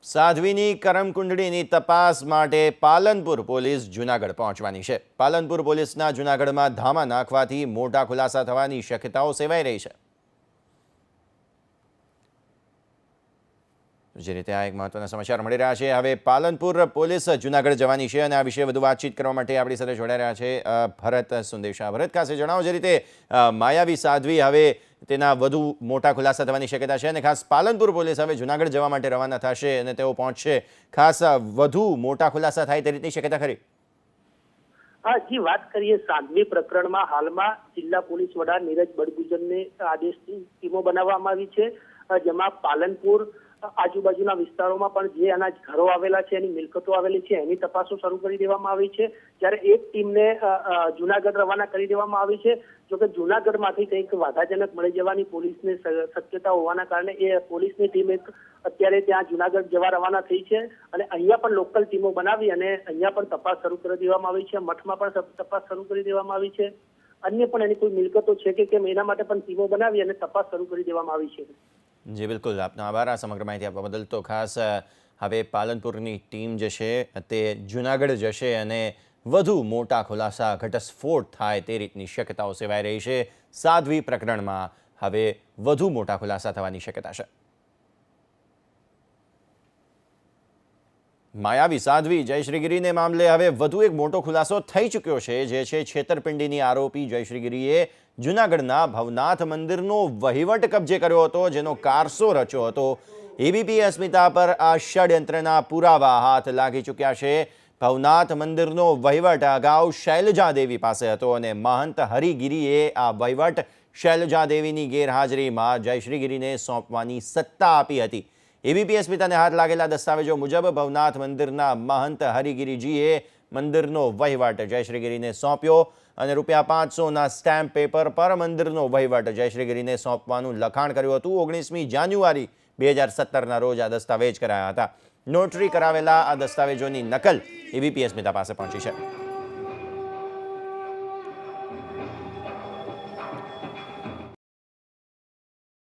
સાધ્વીની કરમકુંડળીની તપાસ માટે પાલનપુર પોલીસ જૂનાગઢ પહોંચવાની છે। પાલનપુર પોલીસના જૂનાગઢમાં ધામા નાખવાથી મોટા ખુલાસા થવાની શક્યતાઓ સેવાઈ રહી છે। જે રીતે આ એક મહત્વના સમાચાર મળી રહ્યા છે। હવે પાલનપુર પોલીસ જૂનાગઢ જવાની છે અને આ વિશે વધુ વાતચીત કરવા માટે આપણી સાથે જોડાઈ રહ્યા છે ભરત સુંદેશા। ભરત, ખાસ જણાવો, જે રીતે માયાવી સાધ્વી હવે તેના વધુ મોટા ખુલાસા થવાની શક્યતા છે અને ખાસ પાલનપુર પોલીસ હવે જૂનાગઢ જવા માટે રવાના થશે અને તેઓ પહોંચશે, ખાસ વધુ મોટા ખુલાસા થાય તે રીતની શક્યતા ખરી? જી, વાત કરીએ સાધ્વી પ્રકરણમાં હાલમાં જિલ્લા પોલીસ વડા નીરજ બડગુજરને આદેશથી ટીમો બનાવવામાં આવી છે, જેમાં પાલનપુર આજુબાજુના વિસ્તારોમાં પણ જે આના ઘરો આવેલા છે, એની મિલકતો આવેલી છે, એની તપાસો શરૂ કરી દેવામાં આવી છે। જ્યારે એક ટીમને જૂનાગઢ રવાના કરી દેવામાં આવી છે। જોકે જૂનાગઢમાંથી કંઈક વાધાજનક મળી જવાની પોલીસને શક્યતા હોવાના કારણે એ પોલીસની ટીમ અત્યારે ત્યાં જૂનાગઢ જવા રવાના થઈ છે અને અહીંયા પણ લોકલ ટીમો બનાવી અને અહીંયા પણ તપાસ શરૂ કરી દેવામાં આવી છે। મઠમાં પણ તપાસ શરૂ કરી દેવામાં આવી છે। અન્ય પણ એની કોઈ મિલકતો છે કે કેમ એના માટે પણ ટીમો બનાવી અને તપાસ શરૂ કરી દેવામાં આવી છે। જી બિલકુલ, આપનો આભાર આ સમગ્ર માહિતી આપવા બદલ। તો ખાસ હવે પાલનપુરની ટીમ જે છે તે જૂનાગઢ જશે અને વધુ મોટા ખુલાસા, ઘટસ્ફોટ થાય તે રીતની શક્યતાઓ સેવાઈ રહી છે। સાધ્વી પ્રકરણમાં હવે વધુ મોટા ખુલાસા થવાની શક્યતા છે। માયાવી સાધ્વી જયશ્રીગીરીને મામલે હવે વધુ એક મોટો ખુલાસો થઈ ચૂક્યો છે, જે છે છેતરપિંડીની આરોપી જયશ્રીગીરીએ જૂનાગઢના ભવનાથ મંદિરનો વહીવટ કબજે કર્યો હતો, જેનો કારસો રચ્યો હતો। એબીપી અસ્મિતા પર આ ષડયંત્રના પુરાવા હાથ લાગી ચૂક્યા છે। ભવનાથ મંદિરનો વહીવટ અગાઉ શૈલજા દેવી પાસે હતો અને મહંત હરિગીરીએ આ વહીવટ શૈલજા દેવીની ગેરહાજરીમાં જયશ્રીગીરીને સોંપવાની સત્તા આપી હતી। એબીપી અસ્મિતાને હાથ લાગેલા દસ્તાવેજો મુજબ ભવનાથ મંદિરના મહંત હરિગીરીજીએ મંદિરનો વહીવટ જયશ્રીગીરીને સોંપ્યો અને ₹500ના સ્ટેમ્પ પેપર પર મંદિરનો વહીવટ જયશ્રીગીરીને સોંપવાનું લખાણ કર્યું હતું। 19મી જાન્યુઆરી 2017ના રોજ આ દસ્તાવેજ કરાયા હતા। નોટરી કરાવેલા આ દસ્તાવેજોની નકલ એબીપી અસ્મિતા પાસે પહોંચી છે।